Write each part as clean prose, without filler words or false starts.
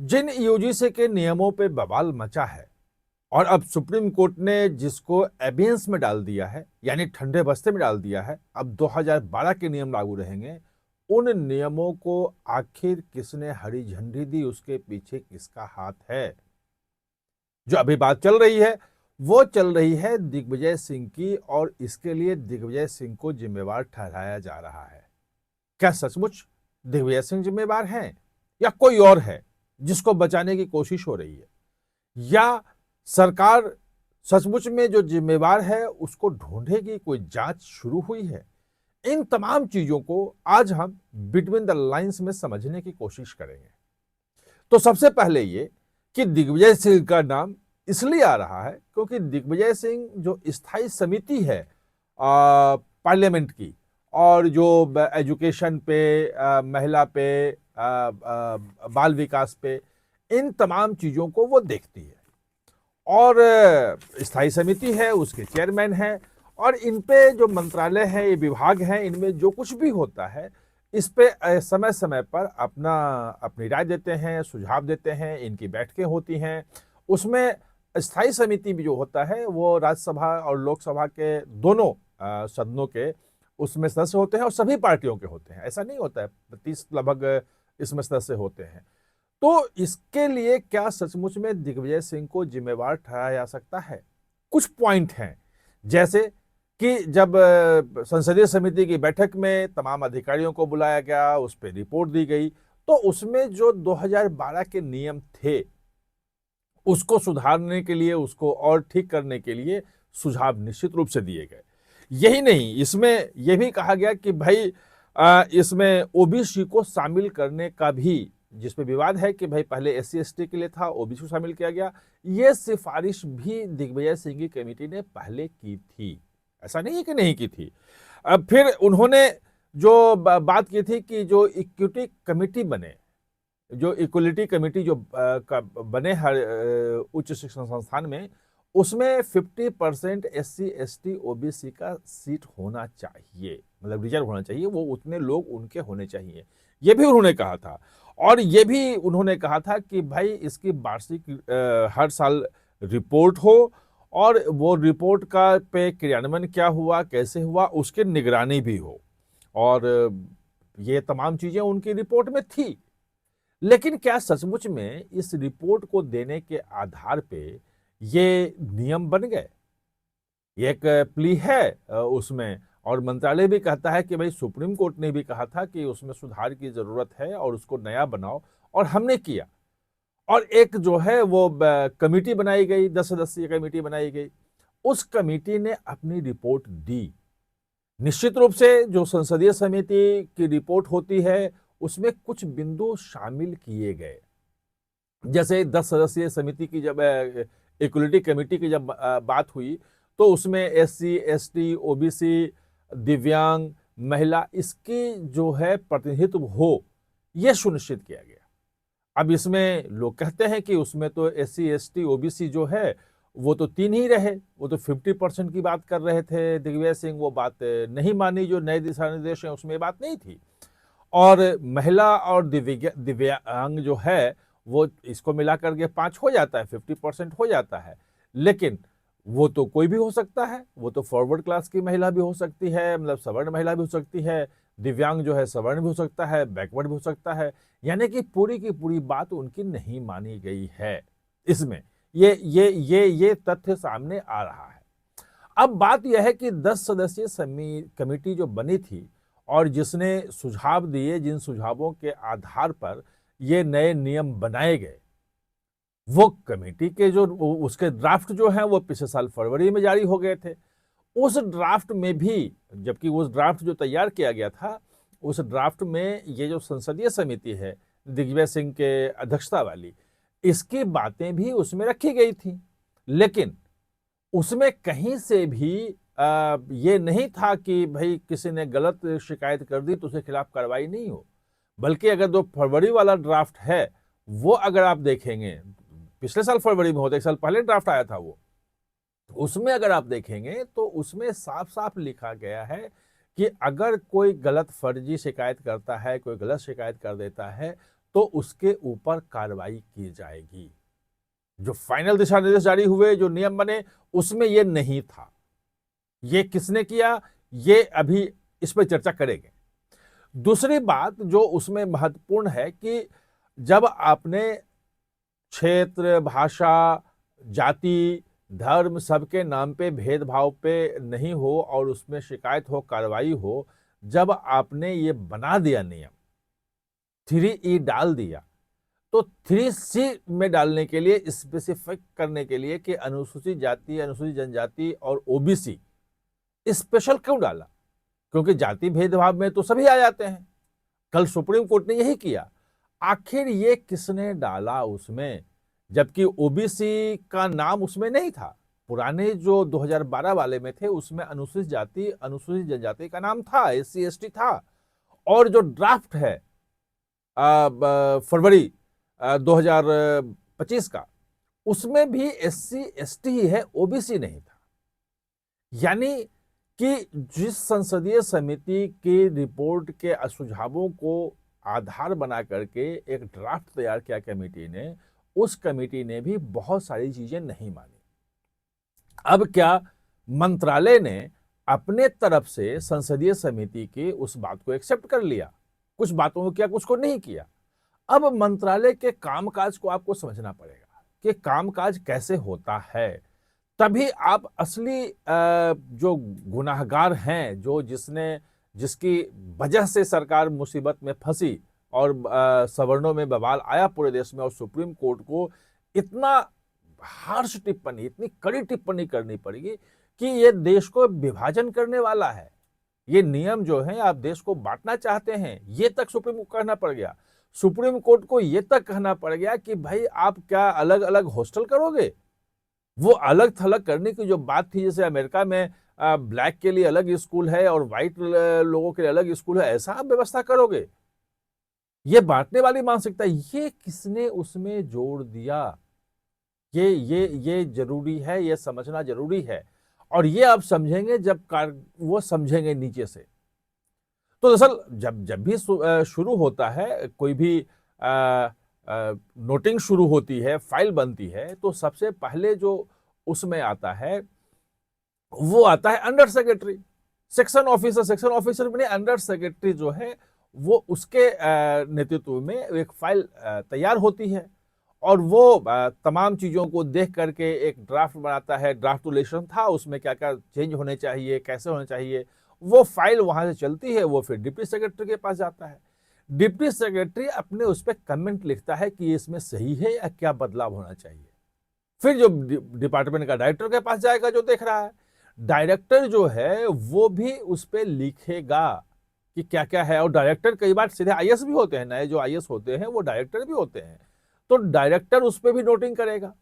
जिन UGC के नियमों पे बवाल मचा है और अब सुप्रीम कोर्ट ने जिसको एबियंस में डाल दिया है, यानी ठंडे बस्ते में डाल दिया है, अब 2012 के नियम लागू रहेंगे। उन नियमों को आखिर किसने हरी झंडी दी, उसके पीछे किसका हाथ है? जो अभी बात चल रही है वो चल रही है दिग्विजय सिंह की, और इसके लिए दिग्विजय सिंह को जिम्मेवार ठहराया जा रहा है। क्या सचमुच दिग्विजय सिंह जिम्मेवार हैं या कोई और है जिसको बचाने की कोशिश हो रही है, या सरकार सचमुच में जो जिम्मेवार है उसको ढूंढेगी, कोई जांच शुरू हुई है? इन तमाम चीजों को आज हम बिटवीन द लाइंस में समझने की कोशिश करेंगे। तो सबसे पहले ये कि दिग्विजय सिंह का नाम इसलिए आ रहा है क्योंकि दिग्विजय सिंह जो स्थायी समिति है पार्लियामेंट की, और जो एजुकेशन पे, महिला पे, बाल विकास पे, इन तमाम चीजों को वो देखती है, और स्थायी समिति है, उसके चेयरमैन हैं, और इन पे जो मंत्रालय है, ये विभाग हैं, इनमें जो कुछ भी होता है इस पे समय समय पर अपनी राय देते हैं, सुझाव देते हैं, इनकी बैठकें होती हैं। उसमें स्थायी समिति भी जो होता है वो राज्यसभा और लोकसभा के दोनों सदनों के उसमें सदस्य होते हैं, और सभी पार्टियों के होते हैं। ऐसा नहीं होता है, 30 लगभग इसमें सदस्य होते हैं। तो इसके लिए क्या सचमुच में दिग्विजय सिंह को जिम्मेवार ठहराया जा सकता है? कुछ पॉइंट हैं, जैसे कि जब संसदीय समिति की बैठक में तमाम अधिकारियों को बुलाया गया, उस पर रिपोर्ट दी गई, तो उसमें जो 2012 के नियम थे उसको सुधारने के लिए, उसको और ठीक करने के लिए सुझाव निश्चित रूप से दिए गए। यही नहीं, इसमें यह भी कहा गया कि भाई इसमें ओबीसी को शामिल करने का भी, जिसपे विवाद है कि भाई पहले एससी एसटी के लिए था, ओबीसी को शामिल किया गया, ये सिफारिश भी दिग्विजय सिंह की कमेटी ने पहले की थी। ऐसा नहीं है कि नहीं की थी। अब फिर उन्होंने जो बात की थी कि जो इक्विटी कमेटी बने, जो इक्वलिटी कमेटी जो बने हर उच्च शिक्षण संस्थान में, उसमें 50% एससी एसटी ओबीसी का सीट होना चाहिए, मतलब रिजर्व होना चाहिए, वो उतने लोग उनके होने चाहिए, ये भी उन्होंने कहा था। और ये भी उन्होंने कहा था कि भाई इसकी वार्षिक हर साल रिपोर्ट हो, और वो रिपोर्ट का पे क्रियान्वयन क्या हुआ, कैसे हुआ, उसकी निगरानी भी हो, और ये तमाम चीजें उनकी रिपोर्ट में थी। लेकिन क्या सचमुच में इस रिपोर्ट को देने के आधार पे ये नियम बन गए? ये एक प्ली है उसमें, और मंत्रालय भी कहता है कि भाई सुप्रीम कोर्ट ने भी कहा था कि उसमें सुधार की जरूरत है और उसको नया बनाओ, और हमने किया। और एक जो है वो कमेटी बनाई गई, 10 सदस्यीय कमेटी बनाई गई, उस कमेटी ने अपनी रिपोर्ट दी। निश्चित रूप से जो संसदीय समिति की रिपोर्ट होती है उसमें कुछ बिंदु शामिल किए गए, जैसे 10 सदस्यीय समिति की जब इक्वलिटी कमेटी की जब बात हुई, तो उसमें एससी एसटी ओबीसी, दिव्यांग, महिला, इसकी जो है प्रतिनिधित्व हो, यह सुनिश्चित किया गया। अब इसमें लोग कहते हैं कि उसमें तो एससी एसटी ओबीसी जो है वो तो 3 ही रहे, वो तो 50% की बात कर रहे थे दिग्विजय सिंह, वो बात नहीं मानी, जो नए दिशा निर्देश हैं उसमें बात नहीं थी। और महिला और दिव्यांग जो है वो इसको मिलाकर के 5 हो जाता है, 50% हो जाता है। लेकिन वो तो कोई भी हो सकता है, वो तो फॉरवर्ड क्लास की महिला भी हो सकती है, मतलब सवर्ण महिला भी हो सकती है, दिव्यांग जो है सवर्ण भी हो सकता है, बैकवर्ड भी हो सकता है। यानी कि पूरी की पूरी बात उनकी नहीं मानी गई है इसमें। ये तथ्य सामने आ रहा है। अब बात यह है कि 10 सदस्यीय कमेटी जो बनी थी और जिसने सुझाव दिए, जिन सुझावों के आधार पर ये नए नियम बनाए गए, वो कमेटी के जो उसके ड्राफ्ट जो है वो पिछले साल फरवरी में जारी हो गए थे। उस ड्राफ्ट में भी, जबकि उस ड्राफ्ट जो तैयार किया गया था, उस ड्राफ्ट में ये जो संसदीय समिति है दिग्विजय सिंह के अध्यक्षता वाली, इसकी बातें भी उसमें रखी गई थी। लेकिन उसमें कहीं से भी ये नहीं था कि भाई किसी ने गलत शिकायत कर दी तो उसके खिलाफ कार्रवाई नहीं हो। बल्कि अगर जो फरवरी वाला ड्राफ्ट है वो अगर आप देखेंगे, पिछले साल फरवरी में होता, 1 साल पहले ड्राफ्ट आया था वो, उसमें अगर आप देखेंगे तो उसमें साफ साफ लिखा गया है कि अगर कोई गलत फर्जी शिकायत करता है, कोई गलत शिकायत कर देता है, तो उसके ऊपर कार्रवाई की जाएगी। जो फाइनल दिशा निर्देश जारी हुए, जो नियम बने, उसमें यह नहीं था। ये किसने किया, ये अभी इस पर चर्चा करेंगे। दूसरी बात जो उसमें महत्वपूर्ण है कि जब आपने क्षेत्र, भाषा, जाति, धर्म सबके नाम पे भेदभाव पे नहीं हो और उसमें शिकायत हो, कार्रवाई हो, जब आपने ये बना दिया नियम, 3E डाल दिया, तो 3C में डालने के लिए, स्पेसिफिक करने के लिए कि अनुसूचित जाति, अनुसूचित जनजाति और ओबीसी, स्पेशल क्यों डाला? क्योंकि जाति भेदभाव में तो सभी आ जाते हैं। कल सुप्रीम कोर्ट ने यही किया। आखिर ये किसने डाला उसमें, जबकि ओबीसी का नाम उसमें नहीं था। पुराने जो 2012 वाले में थे उसमें अनुसूचित जाति, अनुसूचित जनजाति का नाम था, SC ST था। और जो ड्राफ्ट है फरवरी 2025 का, उसमें भी SC ST ही है, ओबीसी नहीं था। यानी कि जिस संसदीय समिति की रिपोर्ट के सुझावों को आधार बना करके एक ड्राफ्ट तैयार किया कमेटी ने, उस कमेटी ने भी बहुत सारी चीजें नहीं मानी। अब क्या मंत्रालय ने अपने तरफ से संसदीय समिति की उस बात को एक्सेप्ट कर लिया, कुछ बातों को किया, कुछ को नहीं किया। अब मंत्रालय के कामकाज को आपको समझना पड़ेगा कि कामकाज कैसे होता है, तभी आप असली जो गुनाहगार हैं, जो जिसकी वजह से सरकार मुसीबत में फंसी और सवर्णों में बवाल आया पूरे देश में, और सुप्रीम कोर्ट को इतना हार्श टिप्पणी, इतनी कड़ी टिप्पणी करनी पड़ेगी कि ये देश को विभाजन करने वाला है। ये नियम जो है, आप देश को बांटना चाहते हैं, ये तक सुप्रीम कोर्ट कहना पड़ गया। सुप्रीम कोर्ट को ये तक कहना पड़ गया कि भाई आप क्या अलग अलग हॉस्टल करोगे? वो अलग थलग करने की जो बात थी, जैसे अमेरिका में ब्लैक के लिए अलग स्कूल है और व्हाइट लोगों के लिए अलग स्कूल है, ऐसा आप व्यवस्था करोगे? ये बांटने वाली मानसिकता, ये किसने उसमें जोड़ दिया? ये जरूरी है, ये समझना जरूरी है। और ये आप समझेंगे जब वो समझेंगे नीचे से। तो दरअसल जब भी शुरू होता है कोई भी नोटिंग शुरू होती है, फाइल बनती है, तो सबसे पहले जो उसमें आता है वो आता है under secretary, section officer. Section officer बने अंडर सेक्रेटरी जो है, वो उसके नेतृत्व में एक फाइल तैयार होती है और वो तमाम चीजों को देख करके एक ड्राफ्ट बनाता है। ड्राफ्ट तो लेशन था, उसमें क्या क्या चेंज होने चाहिए, कैसे होने चाहिए, वो फाइल वहां से चलती है, वो फिर डिप्टी सेक्रेटरी के पास जाता है। डिप्टी सेक्रेटरी अपने उस पर कमेंट लिखता है कि इसमें सही है या क्या बदलाव होना चाहिए। फिर जो डिपार्टमेंट का डायरेक्टर के पास जाएगा, जो देख रहा है, डायरेक्टर जो है वो भी उस पर लिखेगा कि क्या क्या है। और डायरेक्टर कई बार सीधे आईएएस भी होते हैं, नए जो आईएएस होते हैं वो डायरेक्टर भी होते हैं, तो डायरेक्टर उस पर भी नोटिंग करेगा।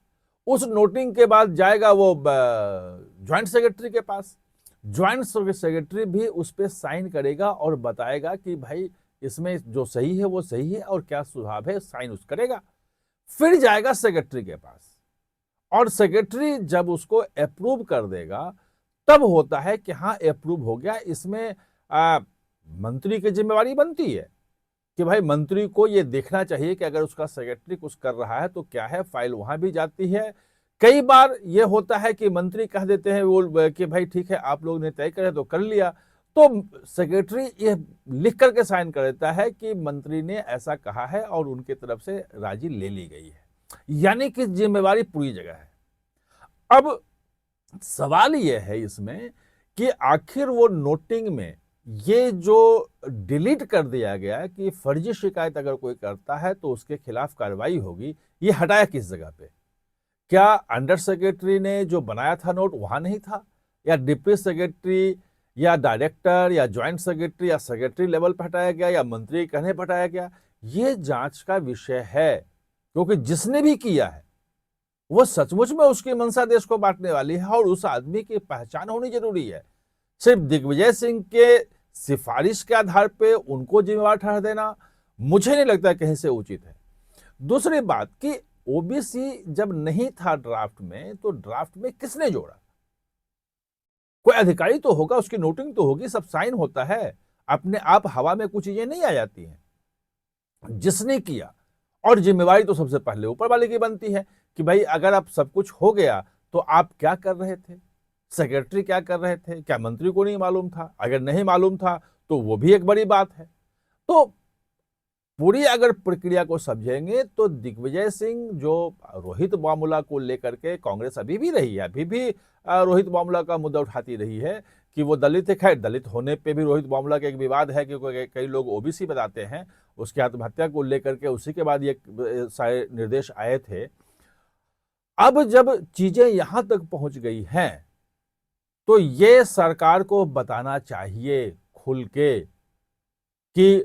उस नोटिंग के बाद जाएगा वो ज्वाइंट सेक्रेटरी के पास, ज्वाइंट सेक्रेटरी भी उस पर साइन करेगा और बताएगा कि भाई इसमें जो सही है वो सही है और क्या सुझाव है, साइन उस करेगा। फिर जाएगा सेक्रेटरी के पास और सेक्रेटरी जब उसको अप्रूव कर देगा, तब होता है कि हाँ अप्रूव हो गया। इसमें मंत्री की जिम्मेवारी बनती है कि भाई मंत्री को ये देखना चाहिए कि अगर उसका सेक्रेटरी कुछ कर रहा है तो क्या है, फाइल वहां भी जाती है। कई बार ये होता है कि मंत्री कह देते हैं वो कि भाई ठीक है आप लोग ने तय करे तो कर लिया, तो सेक्रेटरी ये लिख करके साइन कर देता है कि मंत्री ने ऐसा कहा है और उनकी तरफ से राजी ले ली गई है, यानी कि जिम्मेवारी पूरी जगह है। अब सवाल यह है इसमें कि आखिर वो नोटिंग में ये जो डिलीट कर दिया गया कि फर्जी शिकायत अगर कोई करता है तो उसके खिलाफ कार्रवाई होगी, ये हटाया किस जगह पे? क्या अंडर सेक्रेटरी ने जो बनाया था नोट वहां नहीं था, या डिप्टी सेक्रेटरी या डायरेक्टर या ज्वाइंट सेक्रेटरी या सेक्रेटरी लेवल पर हटाया गया या मंत्री कहने पर हटाया गया? ये जांच का विषय है, क्योंकि जिसने भी किया है वो सचमुच में उसकी मंशा देश को बांटने वाली है और उस आदमी की पहचान होनी जरूरी है। सिर्फ दिग्विजय सिंह के सिफारिश के आधार पे उनको जिम्मेवार ठहरा देना मुझे नहीं लगता कहीं से उचित है। दूसरी बात कि ओबीसी जब नहीं था ड्राफ्ट में, तो ड्राफ्ट में किसने जोड़ा? कोई अधिकारी तो होगा, उसकी नोटिंग तो होगी, सब साइन होता है, अपने आप हवा में कुछ चीजें नहीं आ जाती हैं। जिसने किया और जिम्मेवारी तो सबसे पहले ऊपर वाले की बनती है कि भाई अगर अब सब कुछ हो गया तो आप क्या कर रहे थे, सेक्रेटरी क्या कर रहे थे, क्या मंत्री को नहीं मालूम था? अगर नहीं मालूम था तो वो भी एक बड़ी बात है। तो पूरी अगर प्रक्रिया को समझेंगे तो दिग्विजय सिंह जो रोहित वामुला को लेकर के कांग्रेस अभी भी रही है, अभी भी रोहित वामुला का मुद्दा उठाती रही है कि वो दलित है। खैर, दलित होने पे भी रोहित वामुला का एक विवाद है क्योंकि कई लोग ओबीसी बताते हैं। उसकी आत्महत्या को लेकर के उसी के बाद ये सारे निर्देश आए थे। अब जब चीजें यहां तक पहुंच गई हैं तो ये सरकार को बताना चाहिए खुल के कि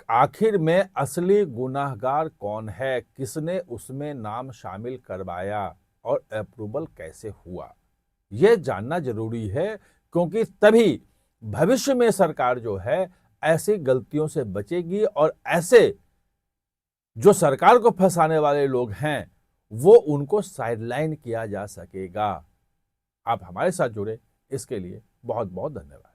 आखिर में असली गुनाहगार कौन है, किसने उसमें नाम शामिल करवाया और अप्रूवल कैसे हुआ, यह जानना जरूरी है। क्योंकि तभी भविष्य में सरकार जो है ऐसी गलतियों से बचेगी और ऐसे जो सरकार को फंसाने वाले लोग हैं वो उनको साइडलाइन किया जा सकेगा। आप हमारे साथ जुड़े इसके लिए बहुत बहुत धन्यवाद।